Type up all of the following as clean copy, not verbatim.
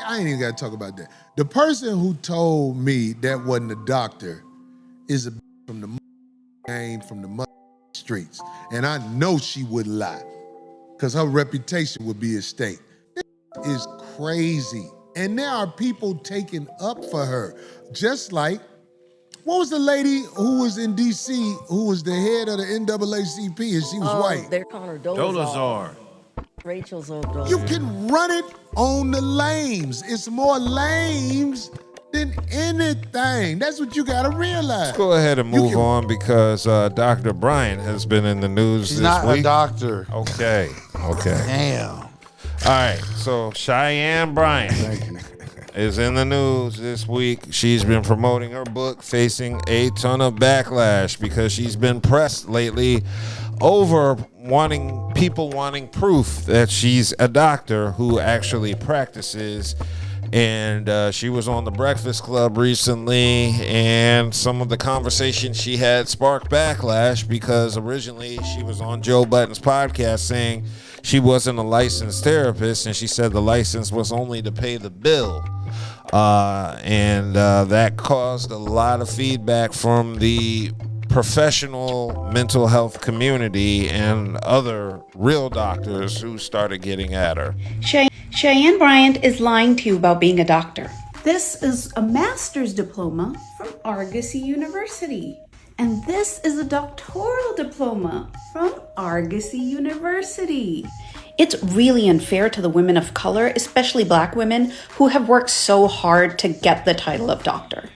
I ain't even got to talk about that. The person who told me that wasn't a doctor is a from the game from the streets. And I know she wouldn't lie because her reputation would be at stake. This is crazy. And there are people taking up for her. Just like, what was the lady who was in D.C. who was the head of the NAACP and she was white? They're calling her Dolazar. Rachel Dolazar. You can run it on the lames. It's more lames than anything. That's what you gotta realize. Let's go ahead and move on because Dr. Bryant has been in the news She's this not week. a doctor. Okay. Damn. All right, so Cheyenne Bryant is in the news this week. She's been promoting her book, facing a ton of backlash because she's been pressed lately over people wanting proof that she's a doctor who actually practices. And she was on the Breakfast Club recently, and some of the conversation she had sparked backlash because originally she was on Joe Budden's podcast saying she wasn't a licensed therapist, and she said the license was only to pay the bill. And that caused a lot of feedback from the professional mental health community and other real doctors who started getting at her. Cheyenne Bryant is lying to you about being a doctor. This is a master's diploma from Argosy University. And this is a doctoral diploma from Argosy University. It's really unfair to the women of color, especially Black women, who have worked so hard to get the title of doctor.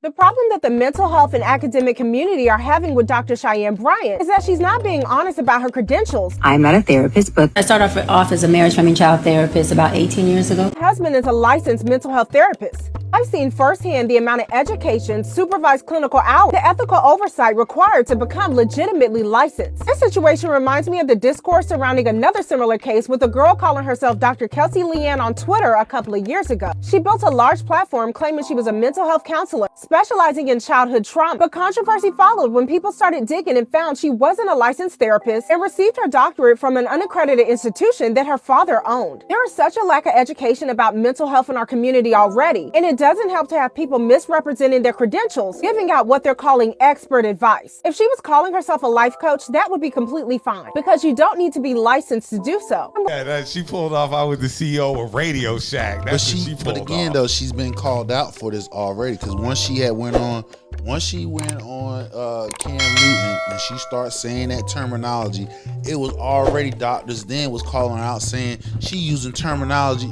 The problem that the mental health and academic community are having with Dr. Cheyenne Bryant is that she's not being honest about her credentials. I'm not a therapist, but I started off as a marriage, family, and child therapist about 18 years ago. Her husband is a licensed mental health therapist. I've seen firsthand the amount of education, supervised clinical hours, the ethical oversight required to become legitimately licensed. This situation reminds me of the discourse surrounding another similar case with a girl calling herself Dr. Kelsey Leanne on Twitter a couple of years ago. She built a large platform claiming she was a mental health counselor specializing in childhood trauma. But controversy followed when people started digging and found she wasn't a licensed therapist and received her doctorate from an unaccredited institution that her father owned. There is such a lack of education about mental health in our community already, and it doesn't help to have people misrepresenting their credentials, giving out what they're calling expert advice. If she was calling herself a life coach, that would be completely fine, because you don't need to be licensed to do so. Yeah, she pulled off. I was the CEO of Radio Shack. That's what she pulled off. But again, though, she's been called out for this already, because once she went on Cam Newton and she started saying that terminology, it was already doctors then was calling her out saying she using terminology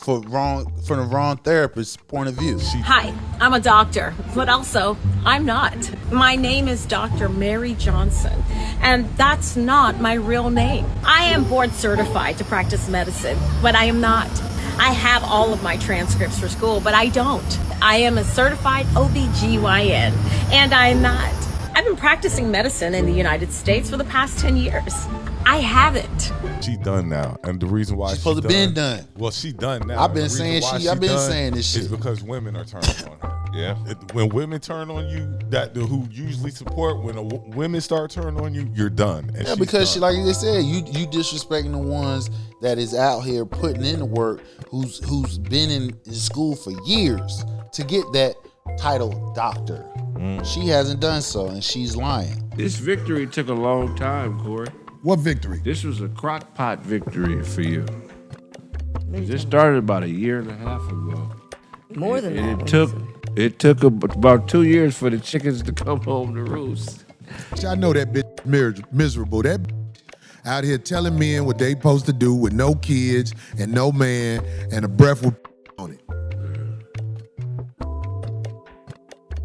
for the wrong therapist's point of view. Hi, I'm a doctor, but also I'm not. My name is Dr. Mary Johnson, and that's not my real name. I am board certified to practice medicine, but I am not. I have all of my transcripts for school, but I don't. I am a certified OBGYN, and I'm not. I've been practicing medicine in the United States for the past 10 years. I haven't. She done now, and the reason why she's supposed to been done. Well, she done now. I've been saying this shit. Is because women are turning on her. Yeah. When women turn on you, who usually support, when women start turning on you, you're done. And yeah, because she, like they said, you disrespecting the ones that is out here putting in the work, who's been in school for years to get that title doctor. She hasn't done so, and she's lying. This victory took a long time, Corey. What victory? This was a crock pot victory for you. This started about a year and a half ago. More than that. It took about 2 years for the chickens to come home to roost. I know that bitch miserable. That bitch out here telling men what they supposed to do with no kids and no man and a breath with on it.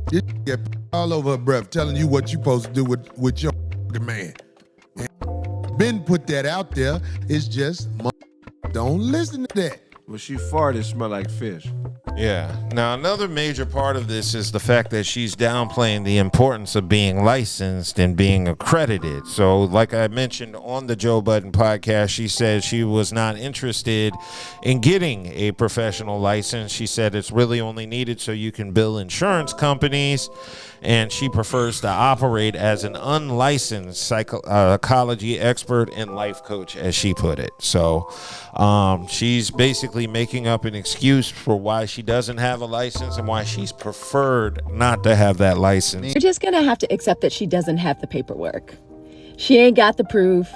This get all over her breath telling you what you supposed to do with your man. And Ben put that out there. It's just don't listen to that. When she farted, it smelled like fish. Yeah. Now, another major part of this is the fact that she's downplaying the importance of being licensed and being accredited. So, like I mentioned on the Joe Budden podcast, she said she was not interested in getting a professional license. She said it's really only needed so you can bill insurance companies, and she prefers to operate as an unlicensed psychology expert and life coach, as she put it. So she's basically making up an excuse for why she doesn't have a license and why she's preferred not to have that license. You're just gonna have to accept that she doesn't have the paperwork. She ain't got the proof.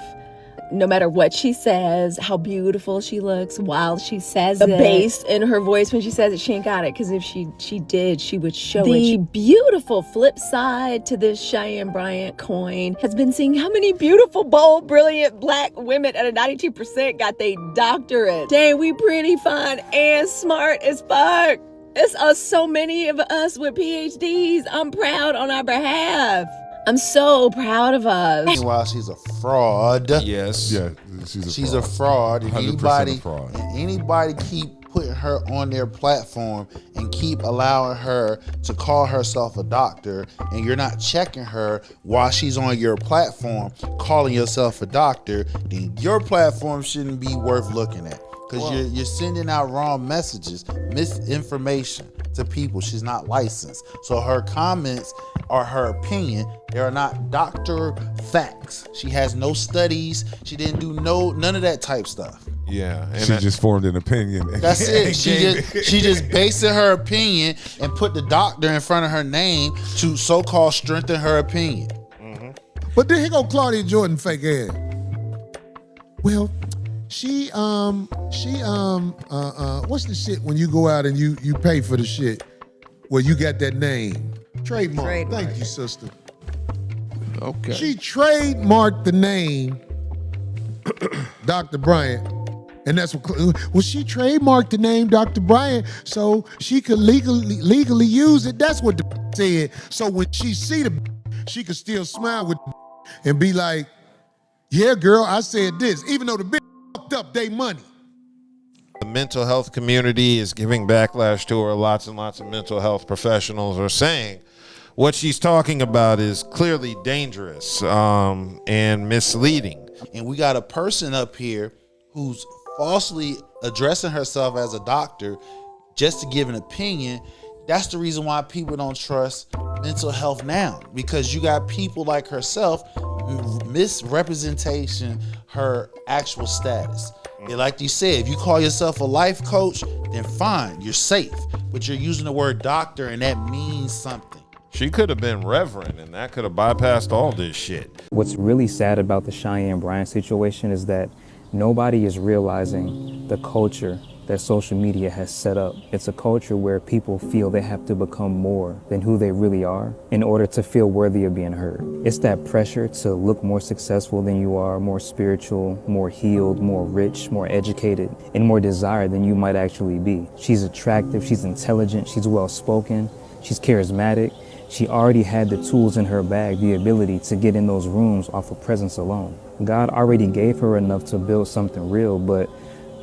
No matter what she says, how beautiful she looks while she says it. The bass in her voice when she says it, she ain't got it. Because if she did, she would show it. The beautiful flip side to this Cheyenne Bryant coin has been seeing how many beautiful, bold, brilliant black women at a 92% got their doctorate. Dang, we pretty fine and smart as fuck. It's us, so many of us with PhDs. I'm proud on our behalf. I'm so proud of us. Meanwhile, she's a fraud. Yes. Yeah, She's a fraud. And 100% a fraud. anybody keep putting her on their platform and keep allowing her to call herself a doctor, and you're not checking her while she's on your platform calling yourself a doctor, then your platform shouldn't be worth looking at. Because you're sending out wrong messages, misinformation to people. She's not licensed. So her comments are her opinion. They are not doctor facts. She has no studies. She didn't do none of that type stuff. Yeah. And she just formed an opinion. That's it. She just based her opinion and put the doctor in front of her name to so-called strengthen her opinion. Mm-hmm. But then here go Claudia Jordan fake ass. Well, she what's the shit when you go out and you pay for the shit? Well, you got that name. Trademark. Thank you, sister. Okay. She trademarked the name Dr. Bryant. And that's what, well, she trademarked the name Dr. Bryant so she could legally use it. That's what the said. So when she see the, she could still smile with and be like, yeah, girl, I said this, even though the bitch fucked up they money. The mental health community is giving backlash to her. Lots and lots of mental health professionals are saying what she's talking about is clearly dangerous and misleading. And we got a person up here who's falsely addressing herself as a doctor just to give an opinion. That's the reason why people don't trust mental health now, because you got people like herself misrepresentation her actual status. And like you said, if you call yourself a life coach, then fine, you're safe. But you're using the word doctor and that means something. She could have been reverend and that could have bypassed all this shit. What's really sad about the Cheyenne Bryant situation is that nobody is realizing the culture that social media has set up. It's a culture where people feel they have to become more than who they really are in order to feel worthy of being heard. It's that pressure to look more successful than you are, more spiritual, more healed, more rich, more educated, and more desired than you might actually be. She's attractive, she's intelligent, she's well-spoken, she's charismatic. She already had the tools in her bag, the ability to get in those rooms off of presence alone. God already gave her enough to build something real, but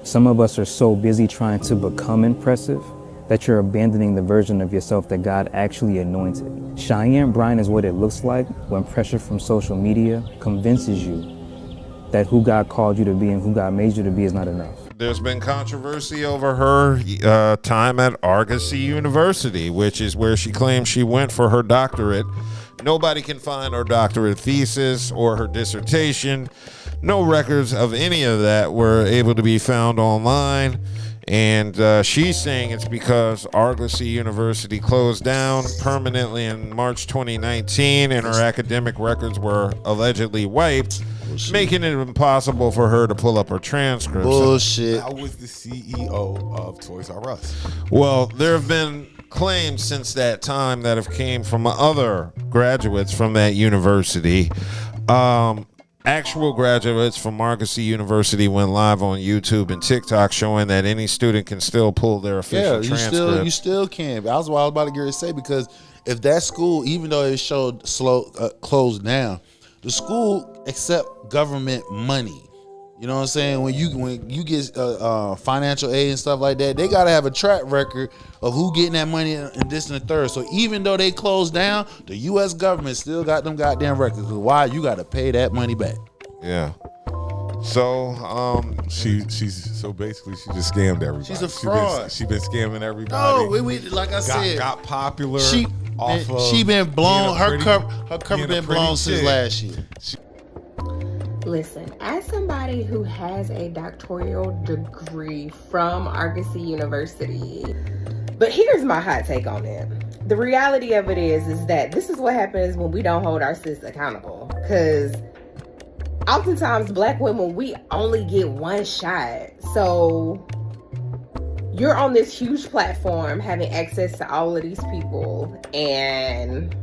some of us are so busy trying to become impressive that you're abandoning the version of yourself that God actually anointed. Cheyenne Bryant is what it looks like when pressure from social media convinces you that who God called you to be and who God made you to be is not enough. There's been controversy over her time at Argosy University, which is where she claims she went for her doctorate. Nobody can find her doctorate thesis or her dissertation. No records of any of that were able to be found online. And she's saying it's because Argosy University closed down permanently in March 2019 and her academic records were allegedly wiped, making it impossible for her to pull up her transcripts. Bullshit. I was the CEO of Toys R Us. Well, there have been claims since that time that have came from other graduates from that university. Actual graduates from Argosy University went live on YouTube and TikTok showing that any student can still pull their official transcript. You still can. That's what I was about to get ready to say, because if that school, even though it showed closed down, the school accept government money. You know what I'm saying? When you get financial aid and stuff like that, they gotta have a track record of who getting that money and this and the third. So even though they closed down, the U.S. government still got them goddamn records. Why? You gotta pay that money back. Yeah. So she's so basically she just scammed everybody. She's a fraud. She been scamming everybody. No, like I said, got popular. She been blown. Her cover been blown since chick. last year. Listen, as somebody who has a doctoral degree from Argosy University, but here's my hot take on it. The reality of it is that this is what happens when we don't hold our sis accountable. Because oftentimes Black women, we only get one shot. So you're on this huge platform having access to all of these people, and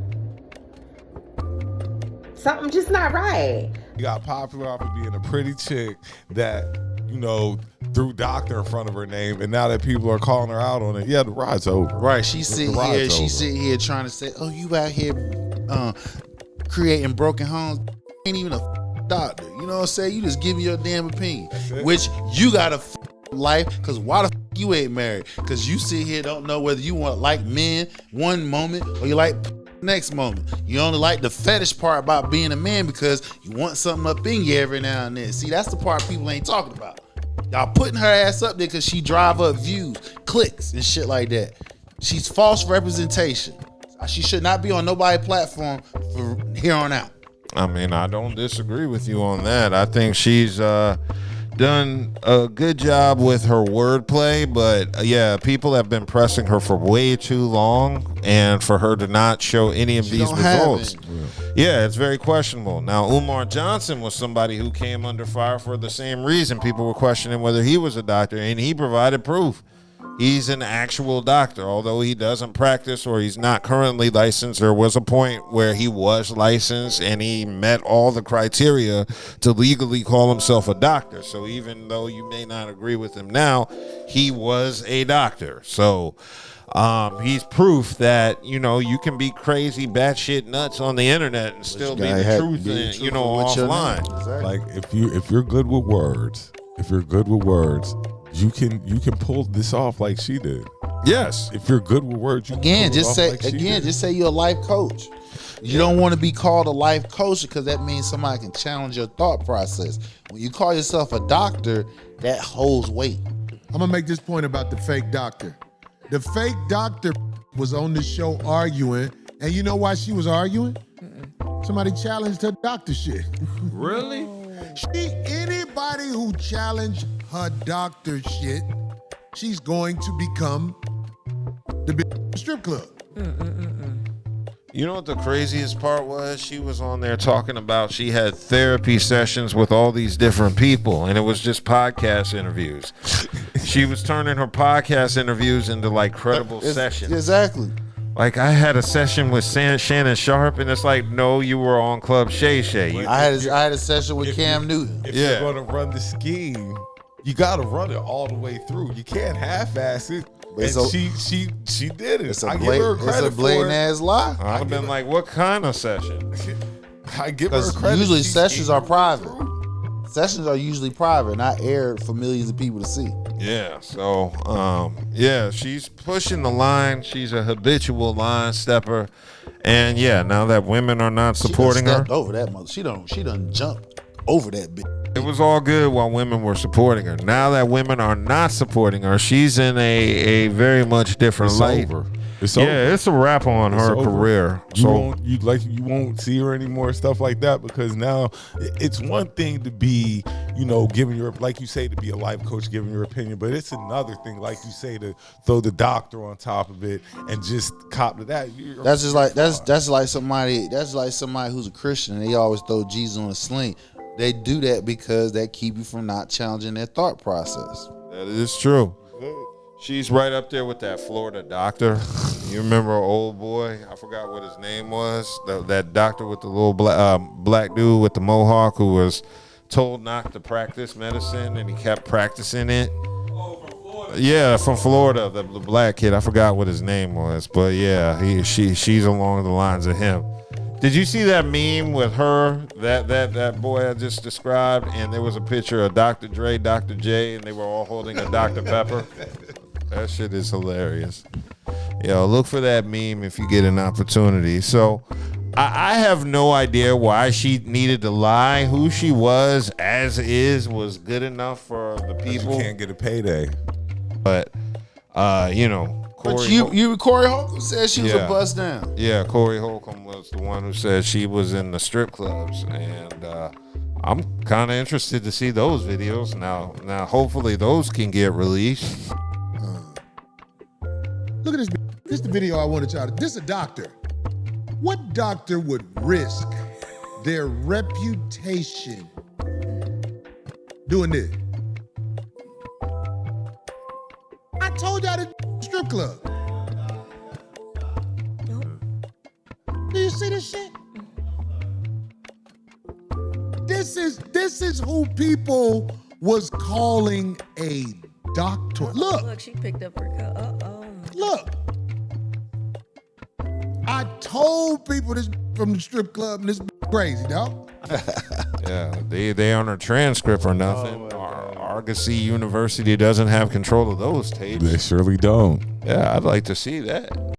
something just not right. You got popular off of being a pretty chick that, threw doctor in front of her name, and now that people are calling her out on it, the ride's over. Right. She's sitting here trying to say, oh, you out here creating broken homes. Ain't even a doctor. You know what I'm saying? You just give me your damn opinion. Which you got a life, because why the you ain't married? Because you sit here don't know whether you want like men one moment or you like next moment. You only like the fetish part about being a man because you want something up in you every now and then. See, that's the part people ain't talking about. Y'all putting her ass up there because she drive up views, clicks, and shit like that. She's false representation. She should not be on nobody's platform from here on out. I mean, I don't disagree with you on that. I think she's done a good job with her wordplay, but people have been pressing her for way too long, and for her to not show any of these results. Yeah, it's very questionable. Now, Umar Johnson was somebody who came under fire for the same reason. People were questioning whether he was a doctor, and he provided proof. He's an actual doctor, although he doesn't practice or he's not currently licensed. There was a point where he was licensed and he met all the criteria to legally call himself a doctor. So even though you may not agree with him now, he was a doctor. So he's proof that, you can be crazy, batshit nuts on the internet and still be the truth, offline. Exactly. Like if you're good with words, you can pull this off like she did. Yes. If you're good with words, just say you're a life coach. You don't want to be called a life coach because that means somebody can challenge your thought process. When you call yourself a doctor, that holds weight. I'm gonna make this point about the fake doctor. The fake doctor was on the show arguing, and you know why she was arguing? Somebody challenged her doctor shit. Really? Anybody who challenged her doctor shit, she's going to become the big strip club. You know what the craziest part was? She was on there talking about she had therapy sessions with all these different people, and it was just podcast interviews. She was turning her podcast interviews into like credible sessions. Exactly. Like, I had a session with Shannon Sharp, and it's like, no, you were on Club Shay Shay. I had a session with Cam Newton. If you're going to run the scheme, you got to run it all the way through. You can't half-ass it. And she did it. It's a blatant ass lie. I'd have been like, what kind of session? I give her credit. Usually sessions are private. Sessions are usually private, not aired for millions of people to see. Yeah, so she's pushing the line. She's a habitual line stepper, and now that women are not supporting her, over that mother, she done jumped over that bitch. It was all good while women were supporting her. Now that women are not supporting her, she's in a very much different light. It's over. It's a wrap on her career. You won't see her anymore, stuff like that, because now it's one thing to be, giving your, like you say, to be a life coach, giving your opinion, but it's another thing, like you say, to throw the doctor on top of it and just cop to that. That's like somebody who's a Christian and they always throw Jesus on a sling. They do that because that keep you from not challenging their thought process. That is true. She's right up there with that Florida doctor. You remember old boy? I forgot what his name was. That doctor with the little black dude with the mohawk who was told not to practice medicine and he kept practicing it. Yeah, from Florida, the black kid. I forgot what his name was, but she's along the lines of him. Did you see that meme with her, that boy I just described, and there was a picture of Dr. Dre, Dr. J, and they were all holding a Dr. Pepper? That shit is hilarious. Yo, look for that meme if you get an opportunity. So I have no idea why she needed to lie. Who she was as is was good enough for the people. You can't get a payday. But, Corey Corey Holcomb said she was a bust down. Yeah, Corey Holcomb was the one who said she was in the strip clubs, and I'm kind of interested to see those videos now. Now, hopefully, those can get released. Look at this. This is the video I wanted y'all to. This is a doctor. What doctor would risk their reputation doing this? I told y'all this strip club. Do you see this shit? This is who people was calling a doctor. Look, she picked up her cup. Look. I told people this from the strip club and this crazy, dog. Yeah, they on a transcript or nothing. Argosy University doesn't have control of those tapes. They surely don't. Yeah, I'd like to see that.